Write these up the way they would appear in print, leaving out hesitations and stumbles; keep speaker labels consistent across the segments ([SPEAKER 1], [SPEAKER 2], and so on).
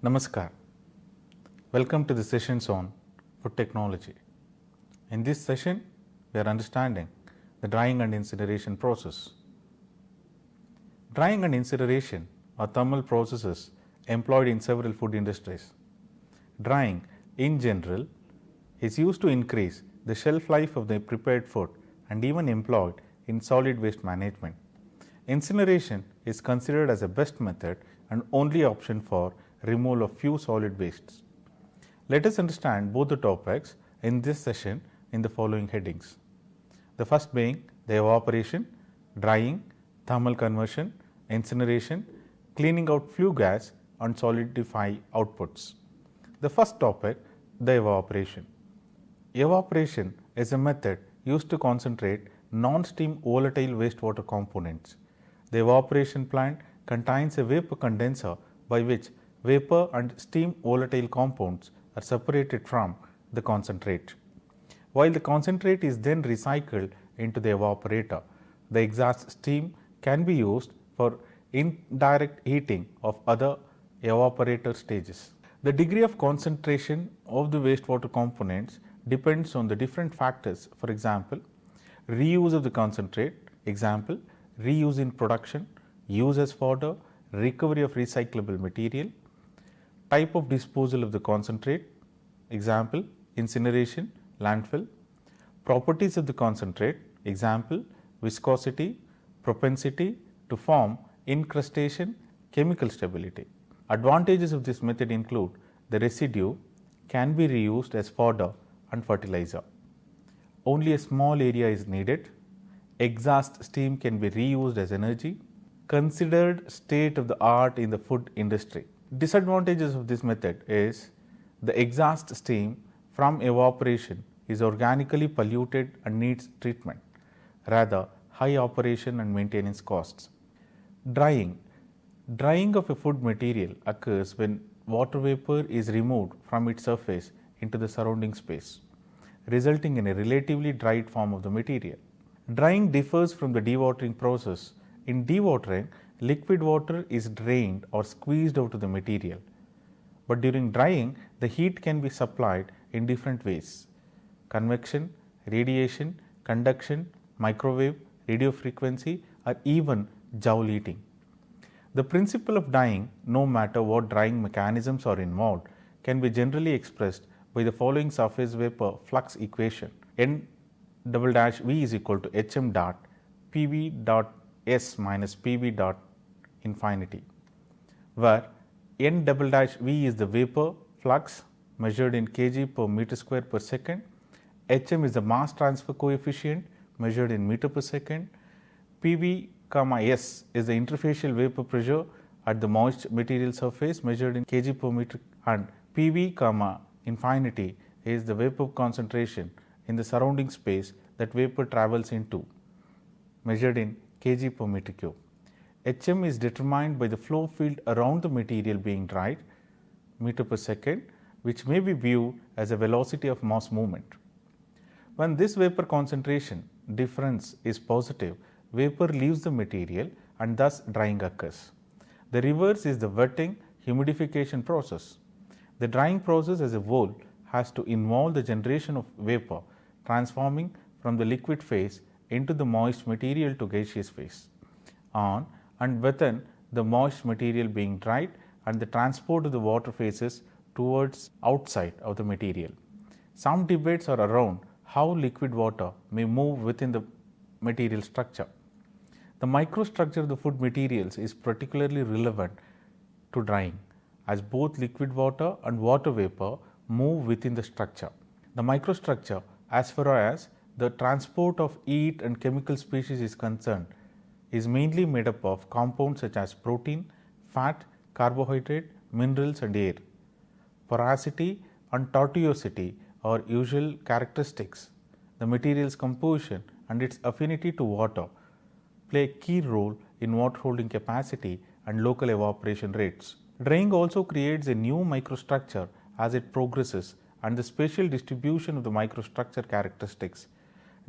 [SPEAKER 1] Namaskar. Welcome to the sessions on food technology. In this session, we are understanding the drying and incineration process. Drying and incineration are thermal processes employed in several food industries. Drying, in general, is used to increase the shelf life of the prepared food and even employed in solid waste management. Incineration is considered as a best method and only option for removal of few solid wastes. Let us understand both the topics in this session in the following headings. The first being the evaporation, drying, thermal conversion, incineration, cleaning out flue gas and solidify outputs. The first topic, the evaporation. Evaporation is a method used to concentrate non-steam volatile wastewater components. The evaporation plant contains a vapor condenser by which vapor and steam volatile compounds are separated from the concentrate. While the concentrate is then recycled into the evaporator, the exhaust steam can be used for indirect heating of other evaporator stages. The degree of concentration of the wastewater components depends on the different factors. For example, reuse of the concentrate, example, reuse in production, use as fodder, recovery of recyclable material, type of disposal of the concentrate, example, incineration, landfill, properties of the concentrate, example, viscosity, propensity to form incrustation, chemical stability. Advantages of this method include the residue can be reused as fodder and fertilizer. Only a small area is needed. Exhaust steam can be reused as energy. Considered state of the art in the food industry. Disadvantages of this method is the exhaust steam from evaporation is organically polluted and needs treatment, rather high operation and maintenance costs. Drying. Drying of a food material occurs when water vapor is removed from its surface into the surrounding space, resulting in a relatively dried form of the material. Drying differs from the dewatering process. In dewatering, liquid water is drained or squeezed out of the material. But during drying, the heat can be supplied in different ways: convection, radiation, conduction, microwave, radio frequency, or even joule heating. The principle of drying, no matter what drying mechanisms are involved, can be generally expressed by the following surface vapor flux equation: N_V is equal to Hm dot Pv dot S minus Pv dot infinity, where N_V is the vapor flux measured in kg per meter square per second, Hm is the mass transfer coefficient measured in meter per second, Pv, S is the interfacial vapor pressure at the moist material surface measured in kg per meter, and Pv, infinity is the vapor concentration in the surrounding space that vapor travels into measured in kg per meter cube. Hm is determined by the flow field around the material being dried, meter per second, which may be viewed as a velocity of mass movement. When this vapor concentration difference is positive, vapor leaves the material and thus drying occurs. The reverse is the wetting humidification process. The drying process as a whole has to involve the generation of vapor transforming from the liquid phase into the moist material to gaseous phase, on and within the moist material being dried, and the transport of the water phases towards outside of the material. Some debates are around how liquid water may move within the material structure. The microstructure of the food materials is particularly relevant to drying, as both liquid water and water vapor move within the structure. The microstructure, as far as the transport of heat and chemical species is concerned, is mainly made up of compounds such as protein, fat, carbohydrate, minerals and air. Porosity and tortuosity are usual characteristics. The material's composition and its affinity to water play a key role in water holding capacity and local evaporation rates. Drying also creates a new microstructure as it progresses, and the spatial distribution of the microstructure characteristics,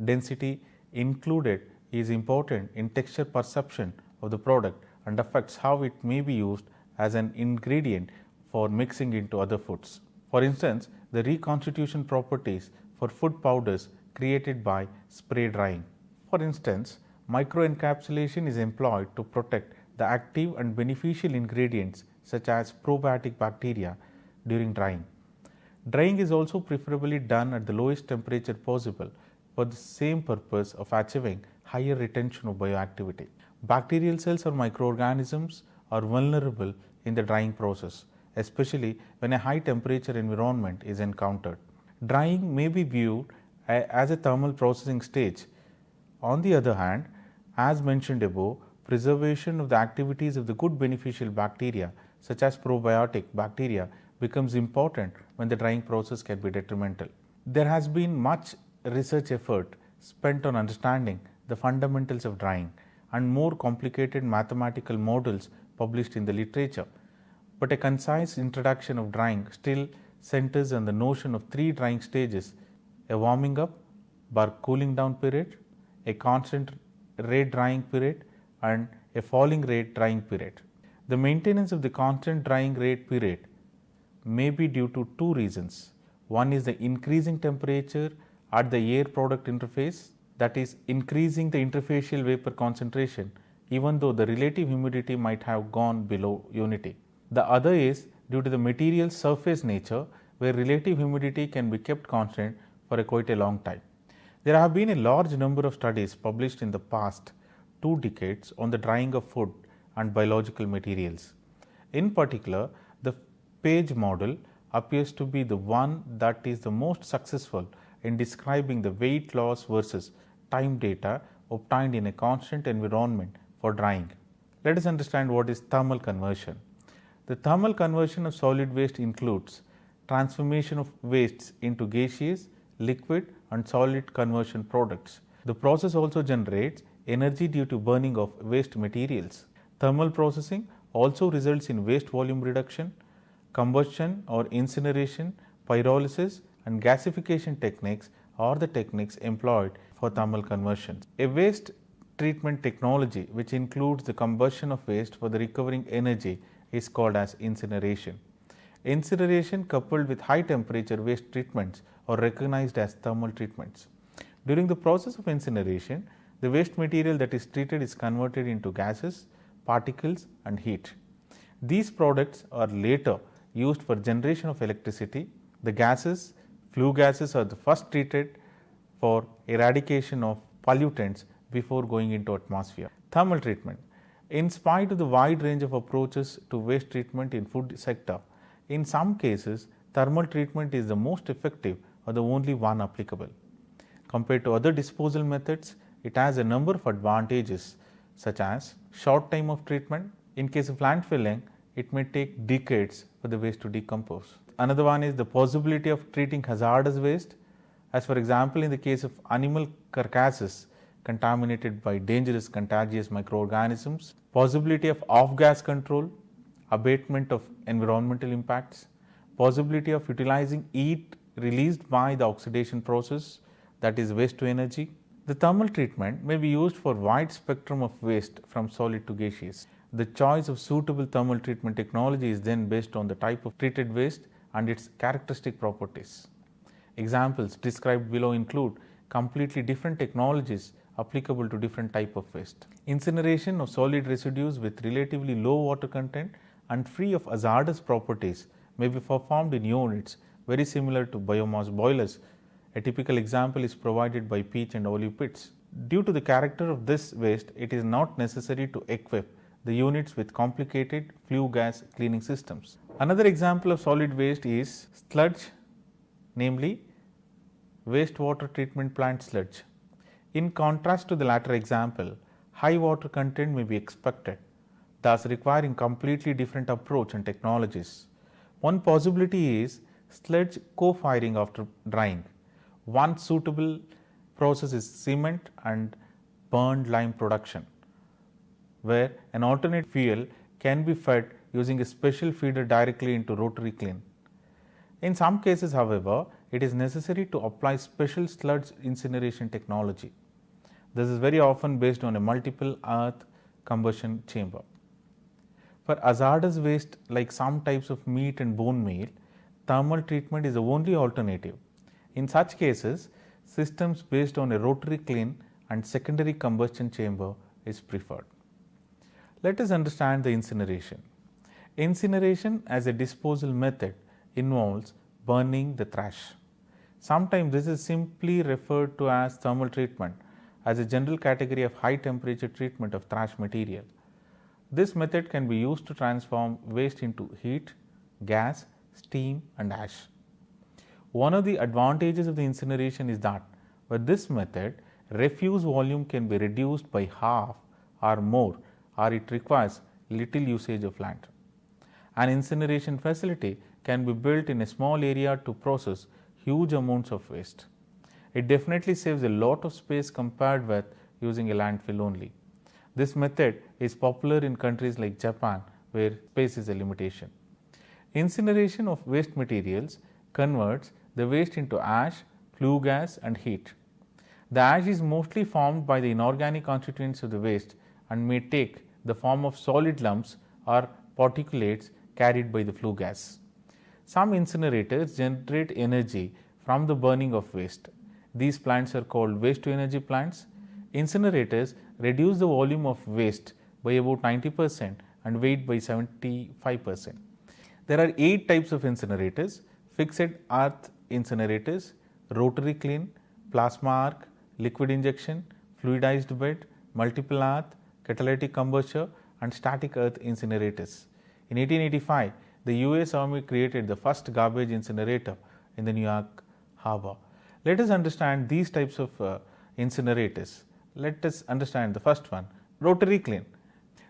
[SPEAKER 1] density included, is important in texture perception of the product and affects how it may be used as an ingredient for mixing into other foods. For instance, the reconstitution properties for food powders created by spray drying. For instance, microencapsulation is employed to protect the active and beneficial ingredients such as probiotic bacteria during drying. Drying is also preferably done at the lowest temperature possible for the same purpose of achieving higher retention of bioactivity. Bacterial cells or microorganisms are vulnerable in the drying process, especially when a high temperature environment is encountered. Drying may be viewed as a thermal processing stage. On the other hand, as mentioned above, preservation of the activities of the good beneficial bacteria such as probiotic bacteria becomes important when the drying process can be detrimental. There has been much research effort spent on understanding the fundamentals of drying and more complicated mathematical models published in the literature, but a concise introduction of drying still centers on the notion of three drying stages: a warming up bar cooling down period, a constant rate drying period, and a falling rate drying period. The maintenance of the constant drying rate period may be due to two reasons. One is the increasing temperature at the air product interface, that is, increasing the interfacial vapor concentration even though the relative humidity might have gone below unity. The other is due to the material's surface nature, where relative humidity can be kept constant for quite a long time. There have been a large number of studies published in the past 2 decades on the drying of food and biological materials. In particular, the Page model appears to be the one that is the most successful in describing the weight loss versus time data obtained in a constant environment for drying. Let us understand what is thermal conversion. The thermal conversion of solid waste includes transformation of wastes into gaseous, liquid and solid conversion products. The process also generates energy due to burning of waste materials. Thermal processing also results in waste volume reduction. Combustion or incineration, pyrolysis and gasification techniques are the techniques employed for thermal conversion. A waste treatment technology which includes the combustion of waste for the recovering energy is called as incineration. Incineration coupled with high temperature waste treatments are recognized as thermal treatments. During the process of incineration, the waste material that is treated is converted into gases, particles and heat. These products are later used for generation of electricity. The gases, flue gases are the first treated for eradication of pollutants before going into atmosphere. Thermal treatment. In spite of the wide range of approaches to waste treatment in food sector, in some cases thermal treatment is the most effective or the only one applicable. Compared to other disposal methods, it has a number of advantages such as short time of treatment. In case of landfilling, it may take decades for the waste to decompose. Another one is the possibility of treating hazardous waste, as for example in the case of animal carcasses contaminated by dangerous contagious microorganisms, possibility of off-gas control, abatement of environmental impacts, possibility of utilizing heat released by the oxidation process, that is waste to energy. The thermal treatment may be used for wide spectrum of waste from solid to gaseous. The choice of suitable thermal treatment technology is then based on the type of treated waste and its characteristic properties. Examples described below include completely different technologies applicable to different type of waste. Incineration of solid residues with relatively low water content and free of hazardous properties may be performed in units very similar to biomass boilers. A typical example is provided by peach and olive pits. Due to the character of this waste, it is not necessary to equip the units with complicated flue gas cleaning systems. Another example of solid waste is sludge, namely wastewater treatment plant sludge. In contrast to the latter example, high water content may be expected, thus requiring completely different approach and technologies. One possibility is sludge co-firing after drying. One suitable process is cement and burned lime production, where an alternate fuel can be fed using a special feeder directly into rotary kiln. In some cases, however, it is necessary to apply special sludge incineration technology. This is very often based on a multiple earth combustion chamber. For hazardous waste like some types of meat and bone meal, thermal treatment is the only alternative. In such cases, systems based on a rotary kiln and secondary combustion chamber is preferred. Let us understand the incineration. Incineration as a disposal method involves burning the trash. Sometimes this is simply referred to as thermal treatment, as a general category of high temperature treatment of trash material. This method can be used to transform waste into heat, gas, steam and ash. One of the advantages of the incineration is that with this method, refuse volume can be reduced by half or more, or it requires little usage of land. An incineration facility can be built in a small area to process huge amounts of waste. It definitely saves a lot of space compared with using a landfill only. This method is popular in countries like Japan, where space is a limitation. Incineration of waste materials converts the waste into ash, flue gas and heat. The ash is mostly formed by the inorganic constituents of the waste and may take the form of solid lumps or particulates carried by the flue gas. Some incinerators generate energy from the burning of waste. These plants are called waste to energy plants. Incinerators reduce the volume of waste by about 90% and weight by 75%. There are 8 types of incinerators: fixed earth incinerators, rotary kiln, plasma arc, liquid injection, fluidized bed, multiple earth, catalytic combustion and static earth incinerators. In 1885, the US Army created the first garbage incinerator in the New York Harbor. Let us understand these types of incinerators. Let us understand the first one, rotary kiln.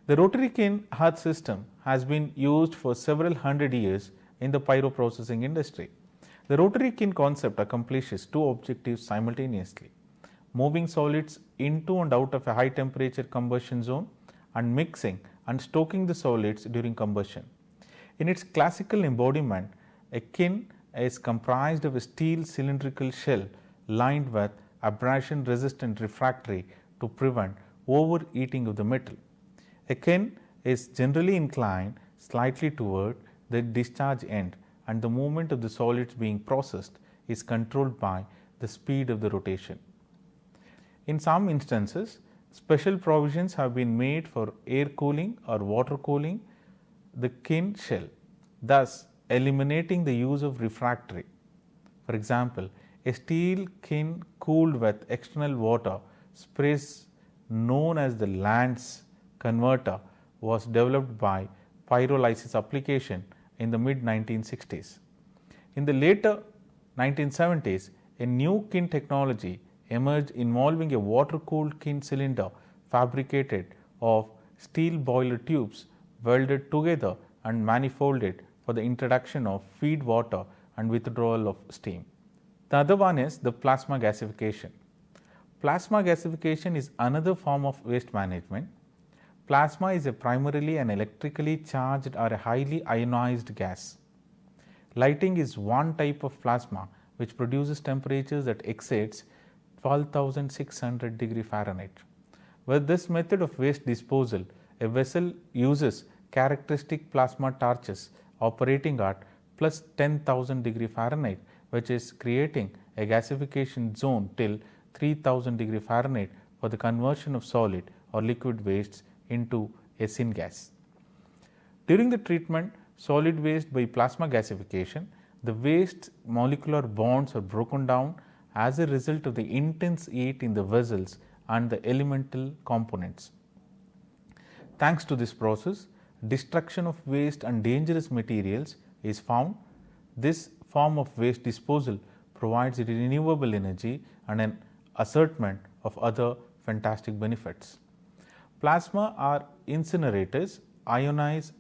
[SPEAKER 1] The rotary kiln earth system has been used for several hundred years in the pyroprocessing industry. The rotary kiln concept accomplishes 2 objectives simultaneously: moving solids into and out of a high temperature combustion zone and mixing and stoking the solids during combustion. In its classical embodiment, a kiln is comprised of a steel cylindrical shell lined with abrasion resistant refractory to prevent overheating of the metal. A kiln is generally inclined slightly toward the discharge end, and the movement of the solids being processed is controlled by the speed of the rotation. In some instances, special provisions have been made for air cooling or water cooling the kiln shell, thus eliminating the use of refractory. For example, a steel kiln cooled with external water sprays known as the Lanz converter was developed by pyrolysis application in the mid 1960s. In the later 1970s, a new kiln technology emerged involving a water-cooled kiln cylinder fabricated of steel boiler tubes welded together and manifolded for the introduction of feed water and withdrawal of steam. The other one is the plasma gasification. Plasma gasification is another form of waste management. Plasma is primarily an electrically charged or a highly ionized gas. Lighting is one type of plasma which produces temperatures that exceeds 12,600 degree Fahrenheit. With this method of waste disposal, a vessel uses characteristic plasma torches operating at plus 10,000 degree Fahrenheit, which is creating a gasification zone till 3,000 degree Fahrenheit for the conversion of solid or liquid wastes into a syngas. During the treatment solid waste by plasma gasification, the waste molecular bonds are broken down as a result of the intense heat in the vessels and the elemental components. Thanks to this process, destruction of waste and dangerous materials is found. This form of waste disposal provides renewable energy and an assortment of other fantastic benefits. Plasma or incinerators ionize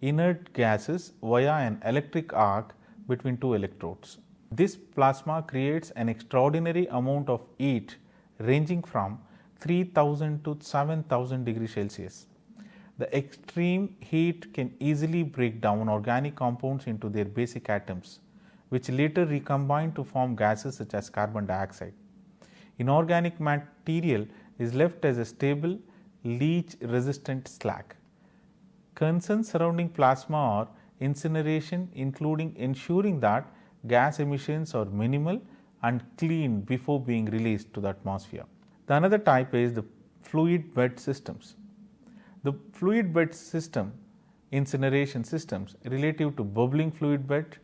[SPEAKER 1] inert gases via an electric arc between 2 electrodes. This plasma creates an extraordinary amount of heat ranging from 3000 to 7000 degrees Celsius. The extreme heat can easily break down organic compounds into their basic atoms, which later recombine to form gases such as carbon dioxide. Inorganic material is left as a stable, leach resistant slag. concerns surrounding plasma are incineration, including ensuring that gas emissions are minimal and clean before being released to the atmosphere. The another type is the fluid bed systems. The fluid bed system incineration systems relative to bubbling fluid bed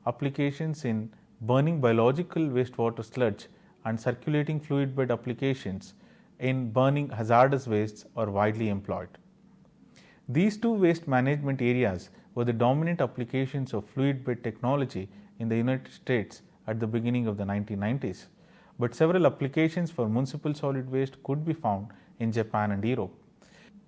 [SPEAKER 1] applications in burning biological wastewater sludge and circulating fluid bed applications in burning hazardous wastes are widely employed. These two waste management areas were the dominant applications of fluid bed technology in the United States at the beginning of the 1990s, but several applications for municipal solid waste could be found in Japan and Europe.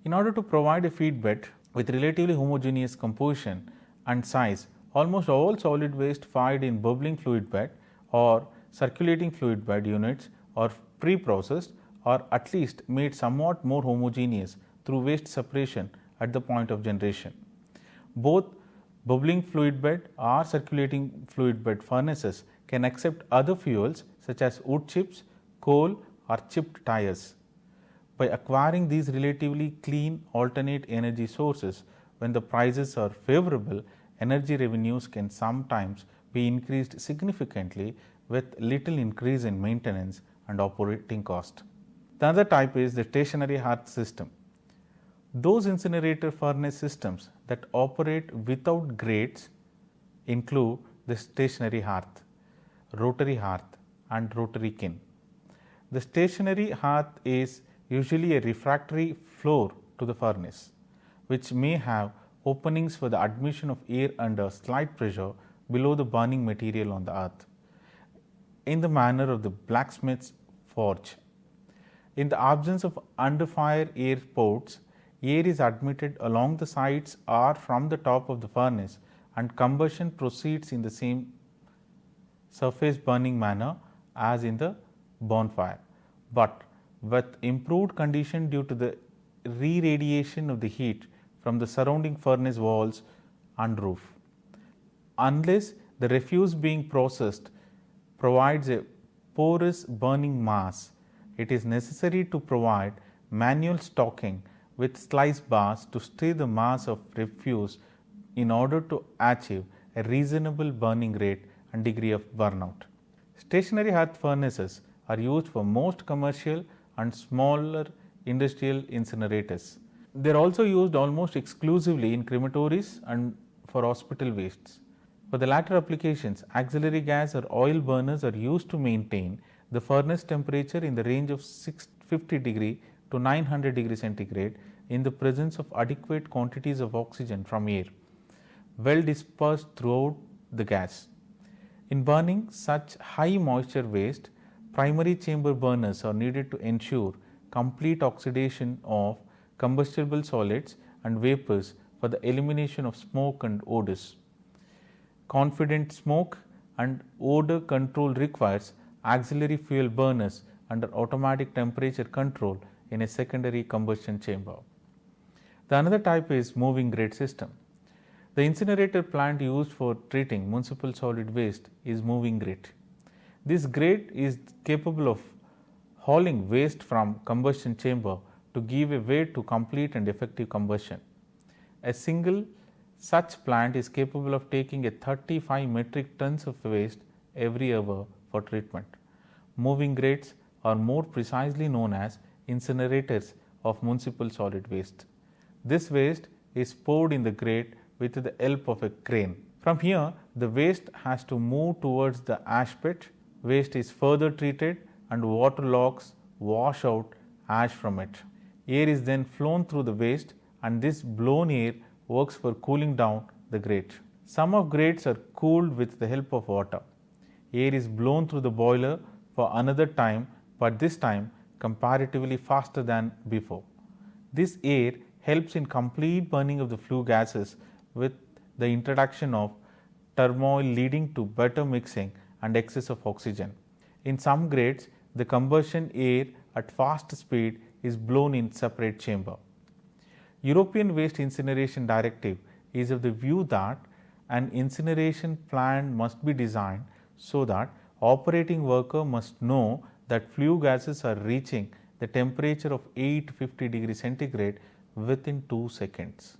[SPEAKER 1] In order to provide a feed bed with relatively homogeneous composition and size, almost all solid waste fired in bubbling fluid bed or circulating fluid bed units are pre-processed or at least made somewhat more homogeneous through waste separation at the point of generation. Both bubbling fluid bed or circulating fluid bed furnaces can accept other fuels such as wood chips, coal or chipped tires. By acquiring these relatively clean alternate energy sources when the prices are favorable, energy revenues can sometimes be increased significantly with little increase in maintenance and operating cost. The other type is the stationary hearth system. Those incinerator furnace systems that operate without grates include the stationary hearth, rotary hearth and rotary kiln. The stationary hearth is usually a refractory floor to the furnace, which may have openings for the admission of air under slight pressure below the burning material on the earth, in the manner of the blacksmith's forge. In the absence of under fire air ports, air is admitted along the sides or from the top of the furnace, and combustion proceeds in the same surface burning manner as in the bonfire, but with improved condition due to the re-radiation of the heat from the surrounding furnace walls and roof. Unless the refuse being processed provides a porous burning mass, it is necessary to provide manual stocking with slice bars to stir the mass of refuse in order to achieve a reasonable burning rate and degree of burnout. Stationary hearth furnaces are used for most commercial and smaller industrial incinerators. They are also used almost exclusively in crematories and for hospital wastes. For the latter applications, auxiliary gas or oil burners are used to maintain the furnace temperature in the range of 650 degree to 900 degree centigrade in the presence of adequate quantities of oxygen from air, well dispersed throughout the gas. In burning such high moisture waste, primary chamber burners are needed to ensure complete oxidation of combustible solids and vapors for the elimination of smoke and odors. Confident smoke and odor control requires auxiliary fuel burners under automatic temperature control in a secondary combustion chamber. The another type is moving grate system. The incinerator plant used for treating municipal solid waste is moving grate. This grate is capable of hauling waste from combustion chamber to give way to complete and effective combustion. A single such plant is capable of taking a 35 metric tons of waste every hour for treatment. Moving grates are more precisely known as incinerators of municipal solid waste. This waste is poured in the grate with the help of a crane. From here, the waste has to move towards the ash pit. Waste is further treated and waterlogs wash out ash from it. Air is then flown through the waste, and this blown air works for cooling down the grate. Some of grates are cooled with the help of water. Air is blown through the boiler for another time, but this time comparatively faster than before. This air helps in complete burning of the flue gases with the introduction of turmoil leading to better mixing and excess of oxygen. In some grades, the combustion air at fast speed is blown in separate chamber. European Waste Incineration Directive is of the view that an incineration plant must be designed so that operating worker must know that flue gases are reaching the temperature of 850 degree centigrade within 2 seconds.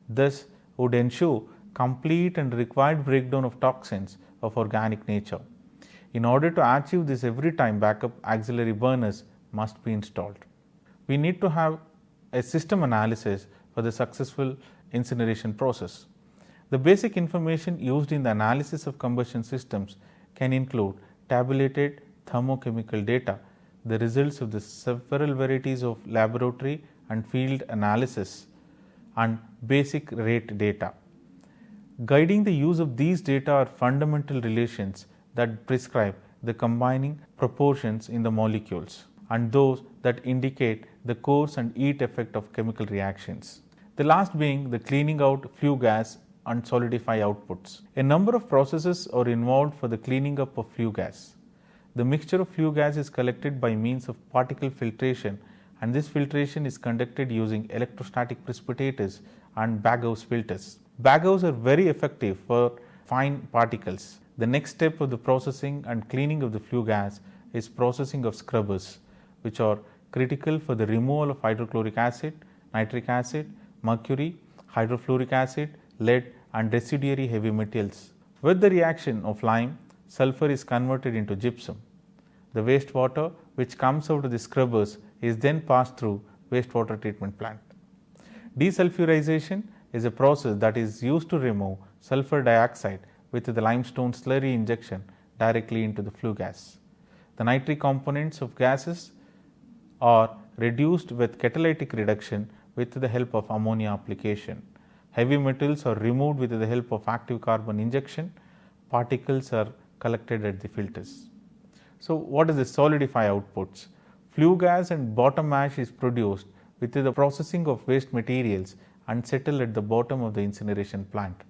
[SPEAKER 1] This would ensure complete and required breakdown of toxins of organic nature. In order to achieve this, every time backup auxiliary burners must be installed. We need to have a system analysis for the successful incineration process. The basic information used in the analysis of combustion systems can include tabulated thermochemical data, the results of the several varieties of laboratory and field analysis, and basic rate data. Guiding the use of these data are fundamental relations that prescribe the combining proportions in the molecules and those that indicate the course and heat effect of chemical reactions. The last being the cleaning out flue gas and solidify outputs. A number of processes are involved for the cleaning up of flue gas. The mixture of flue gas is collected by means of particle filtration, and this filtration is conducted using electrostatic precipitators and baghouse filters. Baghouse are very effective for fine particles. The next step of the processing and cleaning of the flue gas is processing of scrubbers, which are critical for the removal of hydrochloric acid, nitric acid, mercury, hydrofluoric acid, lead and residuary heavy metals. With the reaction of lime, sulfur is converted into gypsum. The wastewater which comes out of the scrubbers is then passed through wastewater treatment plant. Desulfurization is a process that is used to remove sulfur dioxide with the limestone slurry injection directly into the flue gas. The nitric components of gases are reduced with catalytic reduction with the help of ammonia application. Heavy metals are removed with the help of active carbon injection. Particles are collected at the filters. So, what is the solidify outputs? Flue gas and bottom ash is produced with the processing of waste materials and settle at the bottom of the incineration plant.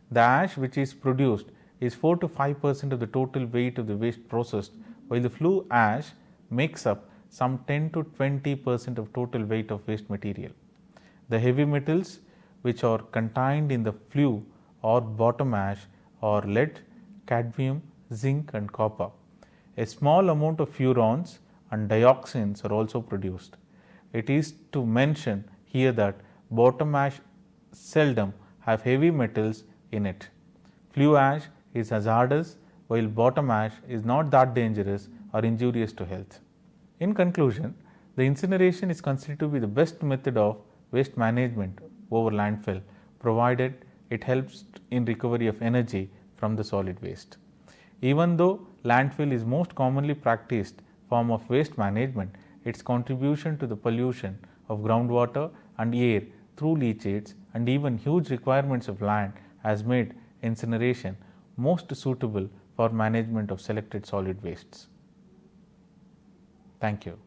[SPEAKER 1] The ash which is produced is 4 to 5% of the total weight of the waste processed, while the flue ash makes up some 10 to 20% of total weight of waste material. The heavy metals which are contained in the flue or bottom ash are lead, cadmium, zinc and copper. A small amount of furans and dioxins are also produced. It is to mention here that bottom ash seldom have heavy metals in it. Flue ash is hazardous, while bottom ash is not that dangerous or injurious to health. In conclusion, the incineration is considered to be the best method of waste management over landfill, provided it helps in recovery of energy from the solid waste. Even though landfill is most commonly practiced form of waste management, its contribution to the pollution of groundwater and air through leachates and even huge requirements of land has made incineration most suitable for management of selected solid wastes. Thank you.